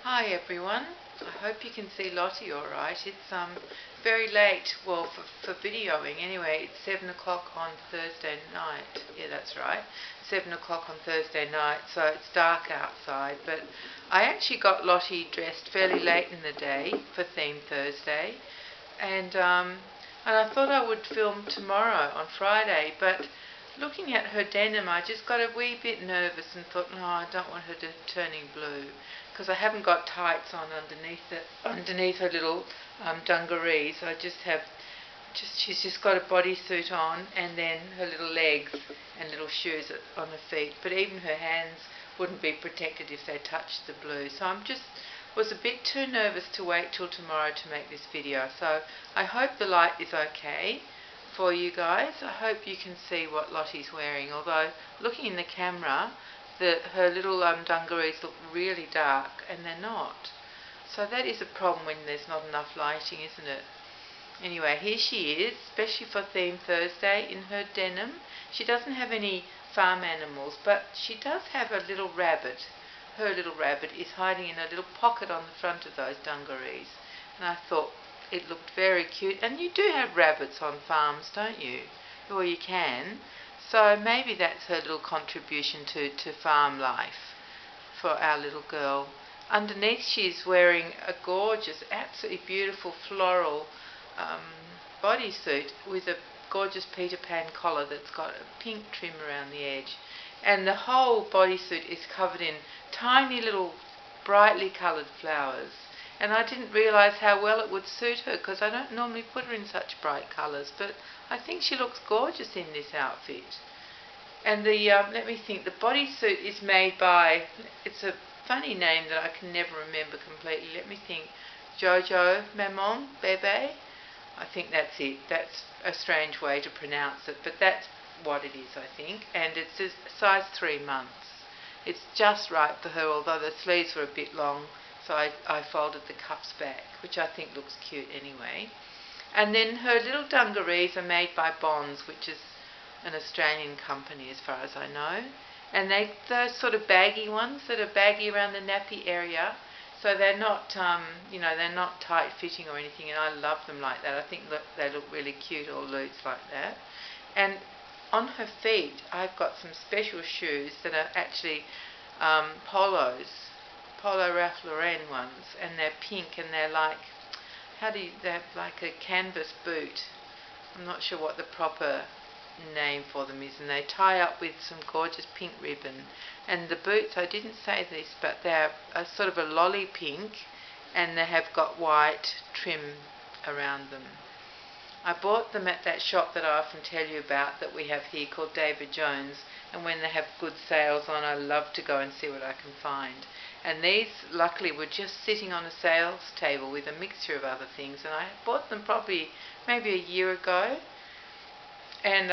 Hi everyone, I hope you can see Lottie alright. It's very late, well for videoing anyway. It's 7 o'clock on Thursday night. Yeah, that's right, 7 o'clock on Thursday night, so it's dark outside. But I actually got Lottie dressed fairly late in the day for Theme Thursday, and I thought I would film tomorrow on Friday, but looking at her denim, I just got a wee bit nervous and thought, no, I don't want her to turning blue, because I haven't got tights on underneath her little dungarees. I she's just got a bodysuit on, and then her little legs and little shoes on her feet. But even her hands wouldn't be protected if they touched the blue. So was a bit too nervous to wait till tomorrow to make this video. So I hope the light is okay for you guys. I hope you can see what Lottie's wearing, although looking in the camera her little dungarees look really dark, and they're not. So that is a problem when there's not enough lighting, isn't it? Anyway, here she is, especially for Theme Thursday, in her denim. She doesn't have any farm animals, but she does have a little rabbit. Her little rabbit is hiding in a little pocket on the front of those dungarees. And I thought it looked very cute. And you do have rabbits on farms, don't you? Or you can. So maybe that's her little contribution to farm life for our little girl. Underneath she's wearing a gorgeous, absolutely beautiful floral bodysuit with a gorgeous Peter Pan collar that's got a pink trim around the edge. And the whole bodysuit is covered in tiny little brightly coloured flowers. And I didn't realise how well it would suit her, because I don't normally put her in such bright colours, but I think she looks gorgeous in this outfit. And let me think, the bodysuit is made by, it's a funny name that I can never remember completely. Let me think, Jojo Maman Bebe? I think that's it. That's a strange way to pronounce it, but that's what it is, I think. And it's a size 3 months. It's just right for her, although the sleeves were a bit long, so I folded the cuffs back, which I think looks cute anyway. And then her little dungarees are made by Bonds, which is an Australian company as far as I know. And those sort of baggy ones that are baggy around the nappy area, so they're not, they're not tight fitting or anything, and I love them like that. I think that they look really cute, all loose like that. And on her feet, I've got some special shoes that are actually Polo Ralph Lauren ones, and they're pink, and they're like, they're like a canvas boot. I'm not sure what the proper name for them is, and they tie up with some gorgeous pink ribbon. And the boots, I didn't say this, but they're a sort of a lolly pink, and they have got white trim around them. I bought them at that shop that I often tell you about that we have here called David Jones, and when they have good sales on, I love to go and see what I can find. And these luckily were just sitting on a sales table with a mixture of other things, and I bought them probably maybe a year ago, and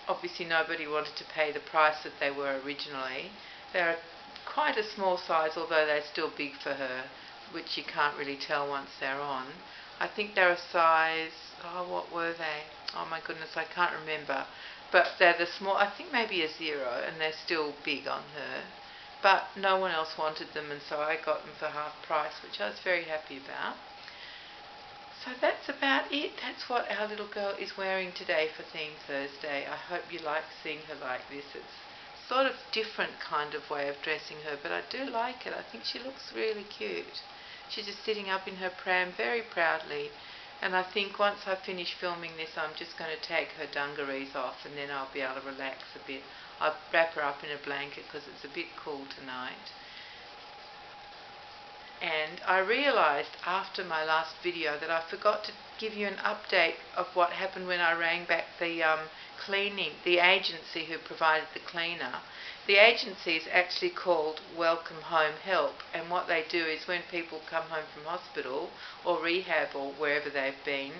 obviously nobody wanted to pay the price that they were originally. They're quite a small size, although they're still big for her, which you can't really tell once they're on. I think they're a size, what were they? Oh my goodness, I can't remember. But they're the small, I think maybe a 0, and they're still big on her. But no one else wanted them, and so I got them for half price, which I was very happy about. So that's about it. That's what our little girl is wearing today for Theme Thursday. I hope you like seeing her like this. It's sort of different kind of way of dressing her, but I do like it. I think she looks really cute. She's just sitting up in her pram very proudly, and I think once I finish filming this, I'm just going to take her dungarees off, and then I'll be able to relax a bit. I'll wrap her up in a blanket because it's a bit cool tonight. And I realised after my last video that I forgot to give you an update of what happened when I rang back the the agency who provided the cleaner. The agency is actually called Welcome Home Help, and what they do is when people come home from hospital or rehab or wherever they've been,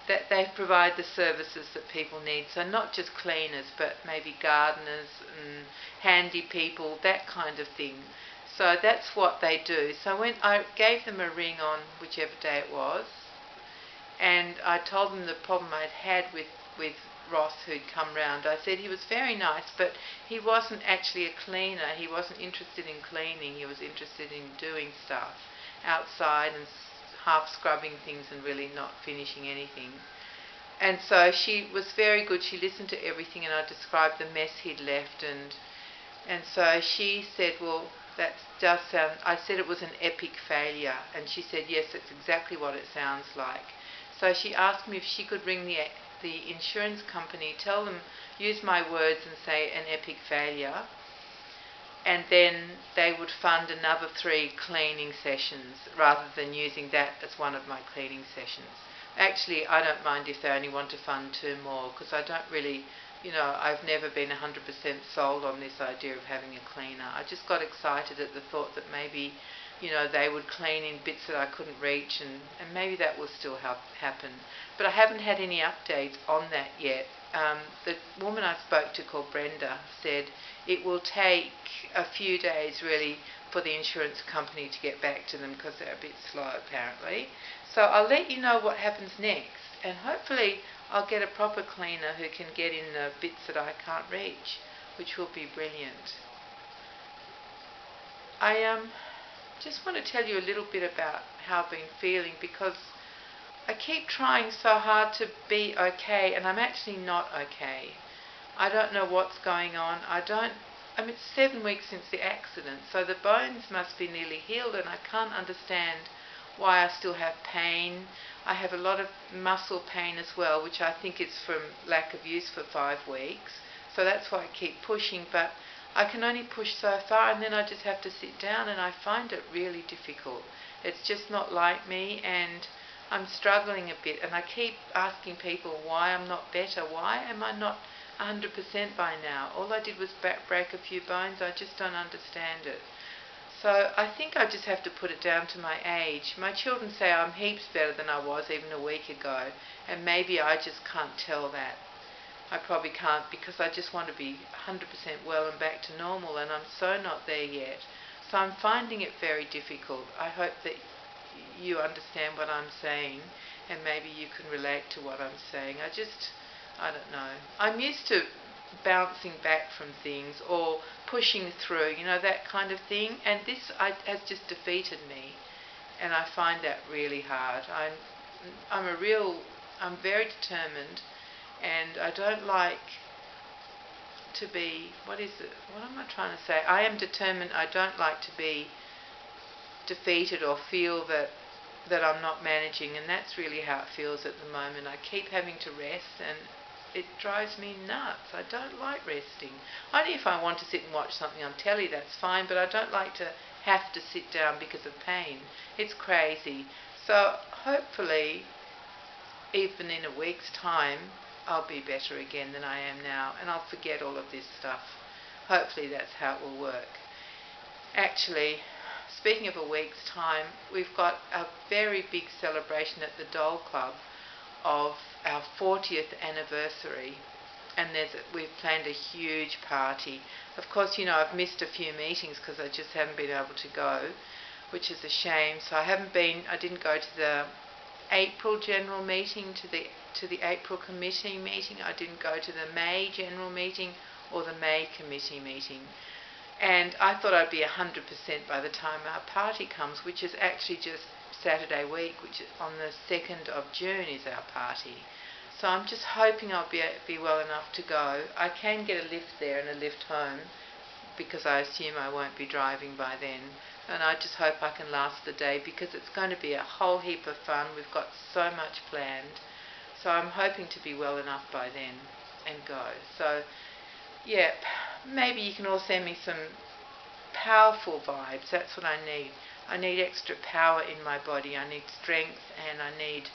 that they provide the services that people need. So not just cleaners, but maybe gardeners and handy people, that kind of thing. So that's what they do. So when I gave them a ring on whichever day it was, and I told them the problem I'd had with Ross who'd come round. I said he was very nice, but he wasn't actually a cleaner. He wasn't interested in cleaning. He was interested in doing stuff outside and half scrubbing things and really not finishing anything. And so she was very good. She listened to everything, and I described the mess he'd left, and so she said, well, that does sound, I said it was an epic failure, and she said, yes, it's exactly what it sounds like. So she asked me if she could ring the insurance company, tell them, use my words and say an epic failure, and then they would fund another 3 cleaning sessions rather than using that as one of my cleaning sessions. Actually, I don't mind if they only want to fund 2 more, because I don't really, I've never been 100% sold on this idea of having a cleaner. I just got excited at the thought that maybe, they would clean in bits that I couldn't reach, and maybe that will still happen. But I haven't had any updates on that yet. The woman I spoke to, called Brenda, said it will take a few days really for the insurance company to get back to them, because they're a bit slow apparently. So I'll let you know what happens next, and hopefully I'll get a proper cleaner who can get in the bits that I can't reach, which will be brilliant. I just want to tell you a little bit about how I've been feeling, because I keep trying so hard to be okay, and I'm actually not okay. I don't know what's going on. It's 7 weeks since the accident, so the bones must be nearly healed, and I can't understand why I still have pain. I have a lot of muscle pain as well, which I think is from lack of use for 5 weeks. So that's why I keep pushing, but I can only push so far, and then I just have to sit down, and I find it really difficult. It's just not like me, and I'm struggling a bit, and I keep asking people why I'm not better. Why am I not 100% by now? All I did was break a few bones. I just don't understand it. So I think I just have to put it down to my age. My children say I'm heaps better than I was even a week ago, and maybe I just can't tell that. I probably can't, because I just want to be 100% well and back to normal, and I'm so not there yet. So I'm finding it very difficult. I hope that you understand what I'm saying, and maybe you can relate to what I'm saying. I don't know. I'm used to bouncing back from things or pushing through, that kind of thing, and this has just defeated me, and I find that really hard. I'm very determined, and I don't like to be, what am I trying to say? I am determined. I don't like to be defeated or feel that I'm not managing, and that's really how it feels at the moment. I keep having to rest, and it drives me nuts. I don't like resting. Only if I want to sit and watch something on telly, that's fine, but I don't like to have to sit down because of pain. It's crazy. So hopefully, even in a week's time, I'll be better again than I am now, and I'll forget all of this stuff. Hopefully that's how it will work. Actually, speaking of a week's time, we've got a very big celebration at the Doll Club of our 40th anniversary, and we've planned a huge party. Of course, I've missed a few meetings because I just haven't been able to go, which is a shame. So I didn't go to the April general meeting, to the April committee meeting. I didn't go to the May general meeting or the May committee meeting. And I thought I'd be 100% by the time our party comes, which is actually just Saturday week, which is on the 2nd of June is our party. So I'm just hoping I'll be well enough to go. I can get a lift there and a lift home, because I assume I won't be driving by then. And I just hope I can last the day, because it's going to be a whole heap of fun. We've got so much planned. So I'm hoping to be well enough by then and go. So, yeah, maybe you can all send me some powerful vibes. That's what I need. I need extra power in my body. I need strength, and I need,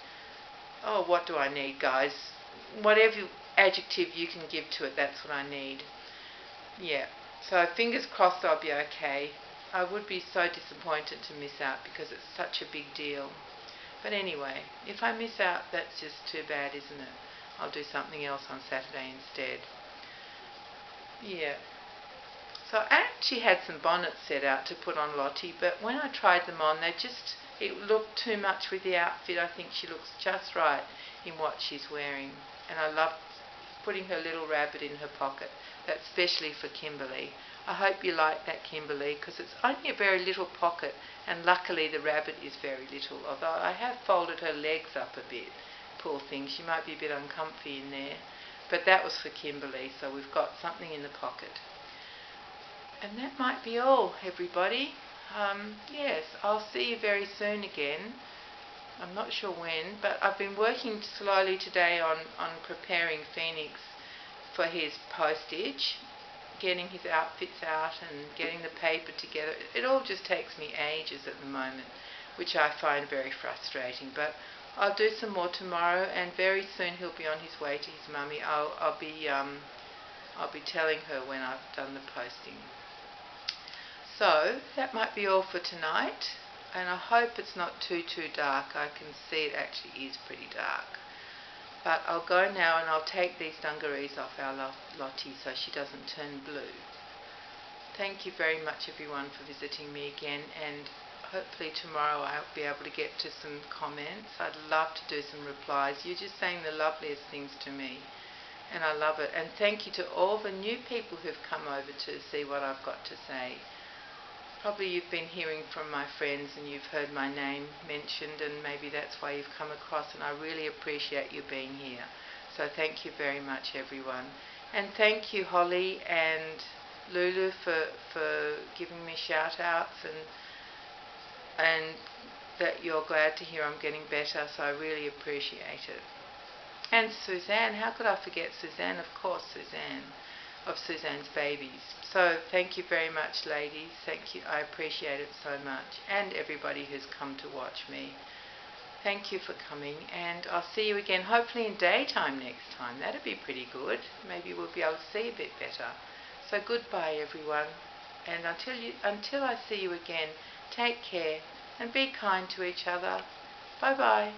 what do I need, guys? Whatever adjective you can give to it, that's what I need. Yeah, so fingers crossed I'll be okay. I would be so disappointed to miss out, because it's such a big deal. But anyway, if I miss out, that's just too bad, isn't it? I'll do something else on Saturday instead. Yeah. So I actually had some bonnets set out to put on Lottie, but when I tried them on, it looked too much with the outfit. I think she looks just right in what she's wearing, and I love putting her little rabbit in her pocket. That's specially for Kimberly. I hope you like that, Kimberly, because it's only a very little pocket, and luckily the rabbit is very little, although I have folded her legs up a bit. Poor thing, she might be a bit uncomfy in there. But that was for Kimberly, so we've got something in the pocket. And that might be all, everybody. Yes, I'll see you very soon again. I'm not sure when, but I've been working slowly today on preparing Phoenix for his postage, getting his outfits out and getting the paper together. It all just takes me ages at the moment, which I find very frustrating. But I'll do some more tomorrow, and very soon he'll be on his way to his mummy. I'll be telling her when I've done the posting. So that might be all for tonight, and I hope it's not too dark. I can see it actually is pretty dark. But I'll go now and I'll take these dungarees off our Lottie so she doesn't turn blue. Thank you very much, everyone, for visiting me again, and hopefully tomorrow I'll be able to get to some comments. I'd love to do some replies. You're just saying the loveliest things to me, and I love it. And thank you to all the new people who've come over to see what I've got to say. Probably you've been hearing from my friends and you've heard my name mentioned, and maybe that's why you've come across, and I really appreciate you being here. So thank you very much, everyone. And thank you, Holly and Lulu, for giving me shout outs, and that you're glad to hear I'm getting better, so I really appreciate it. And Suzanne, how could I forget Suzanne? Of course, Suzanne, of Suzanne's babies. So thank you very much, ladies. Thank you. I appreciate it so much. And everybody who's come to watch me. Thank you for coming, and I'll see you again, hopefully in daytime next time. That'd be pretty good. Maybe we'll be able to see a bit better. So goodbye, everyone. And until I see you again, take care and be kind to each other. Bye-bye.